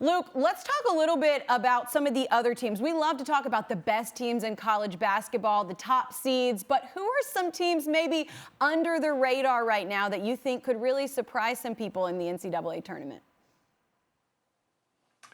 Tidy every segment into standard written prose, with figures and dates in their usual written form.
Luke, let's talk a little bit about some of the other teams. We love to talk about the best teams in college basketball, the top seeds, but who are some teams maybe under the radar right now that you think could really surprise some people in the NCAA tournament?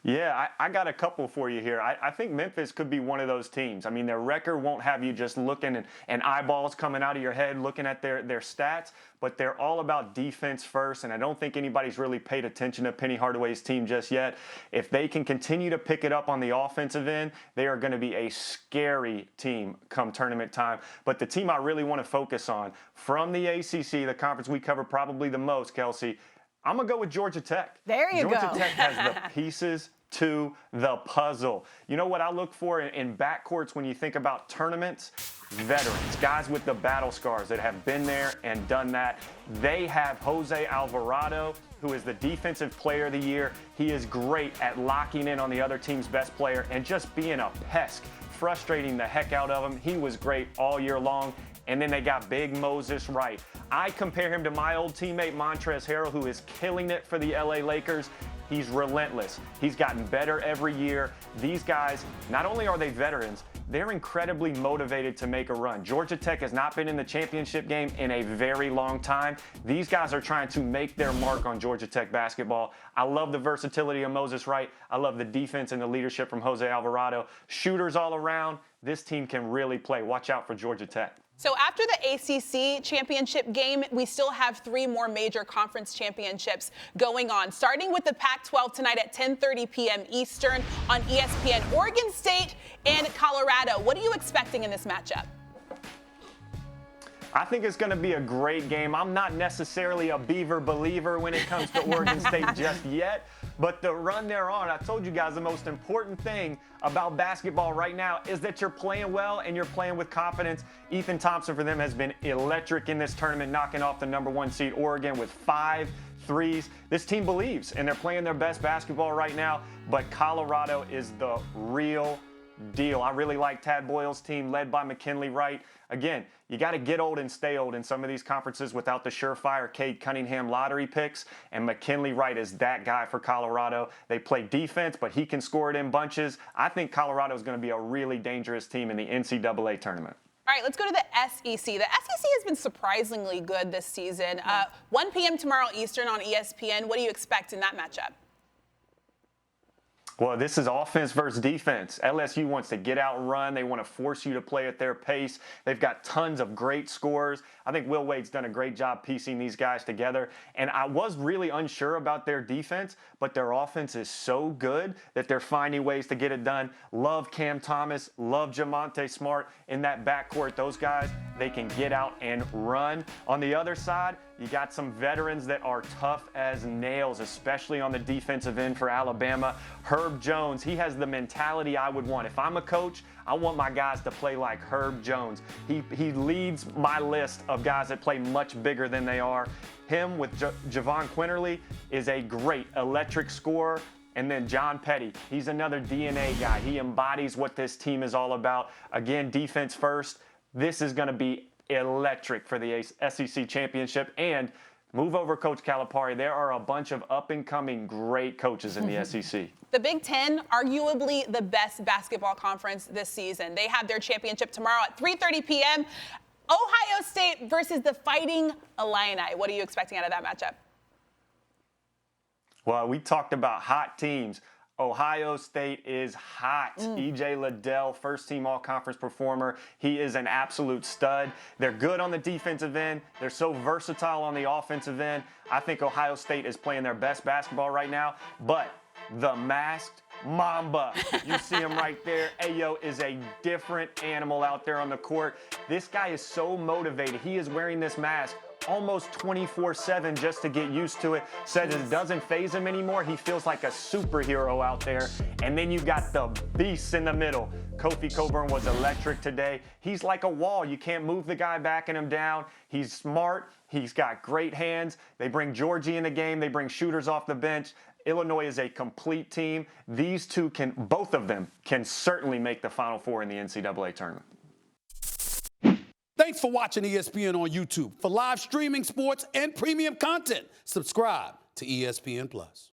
Yeah, I got a couple for you here. I think Memphis could be one of those teams. I mean, their record won't have you just looking and eyeballs coming out of your head looking at their stats, but they're all about defense first, and I don't think anybody's really paid attention to Penny Hardaway's team just yet. If they can continue to pick it up on the offensive end, they are going to be a scary team come tournament time. But the team I really want to focus on from the ACC, the conference we cover probably the most, Kelsey, I'm going to go with Georgia Tech. There you go. Georgia Tech has the pieces to the puzzle. You know what I look for in backcourts when you think about tournaments? Veterans, guys with the battle scars that have been there and done that. They have Jose Alvarado, who is the Defensive Player of the Year. He is great at locking in on the other team's best player and just being a pest, frustrating the heck out of him. He was great all year long. And then they got Big Moses Wright. I compare him to my old teammate Montrezl Harrell, who is killing it for the LA Lakers. He's relentless. He's gotten better every year. These guys, not only are they veterans, they're incredibly motivated to make a run. Georgia Tech has not been in the championship game in a very long time. These guys are trying to make their mark on Georgia Tech basketball. I love the versatility of Moses Wright. I love the defense and the leadership from Jose Alvarado. Shooters all around. This team can really play. Watch out for Georgia Tech. So after the ACC championship game, we still have 3 more major conference championships going on, starting with the Pac-12 tonight at 10:30 p.m. Eastern on ESPN. Oregon State and Colorado. What are you expecting in this matchup? I think it's going to be a great game. I'm not necessarily a Beaver believer when it comes to Oregon State just yet, but the run they're on, I told you guys the most important thing about basketball right now is that you're playing well and you're playing with confidence. Ethan Thompson for them has been electric in this tournament, knocking off the #1 seed Oregon with 5 threes. This team believes, and they're playing their best basketball right now, but Colorado is the real deal. I really like Tad Boyle's team led by McKinley Wright. Again, you got to get old and stay old in some of these conferences without the surefire Cade Cunningham lottery picks, and McKinley Wright is that guy for Colorado. They play defense, but he can score it in bunches. I think Colorado is going to be a really dangerous team in the NCAA tournament. All right, let's go to the SEC. The SEC has been surprisingly good this season. 1 p.m. tomorrow Eastern on ESPN. What do you expect in that matchup? Well, this is offense versus defense. LSU wants to get out and run. They want to force you to play at their pace. They've got tons of great scorers. I think Will Wade's done a great job piecing these guys together. And I was really unsure about their defense, but their offense is so good that they're finding ways to get it done. Love Cam Thomas, love Jamonte Smart in that backcourt. Those guys, they can get out and run. On the other side, you got some veterans that are tough as nails, especially on the defensive end for Alabama. Herb Jones, he has the mentality I would want. If I'm a coach, I want my guys to play like Herb Jones. He leads my list of guys that play much bigger than they are. Him with Javon Quinterly is a great electric scorer. And then John Petty, he's another DNA guy. He embodies what this team is all about. Again, defense first. This is going to be electric for the SEC Championship. And move over, Coach Calipari. There are a bunch of up-and-coming great coaches in the SEC. The Big Ten, arguably the best basketball conference this season. They have their championship tomorrow at 3:30 p.m. Ohio State versus the Fighting Illini. What are you expecting out of that matchup? Well, we talked about hot teams. Ohio State is hot. E.J. Liddell, first-team all-conference performer. He is an absolute stud. They're good on the defensive end. They're so versatile on the offensive end. I think Ohio State is playing their best basketball right now. But the masked Mamba, you see him right there. Ayo is a different animal out there on the court. This guy is so motivated. He is wearing this mask almost 24/7 just to get used to it. Says it doesn't faze him anymore. He feels like a superhero out there. And then you got the beasts in the middle. Kofi Coburn was electric today. He's like a wall. You can't move the guy backing him down. He's smart. He's got great hands. They bring Georgie in the game. They bring shooters off the bench. Illinois is a complete team. These two both of them can certainly make the Final Four in the NCAA tournament. Thanks for watching ESPN on YouTube. For live streaming, sports, and premium content, subscribe to ESPN+.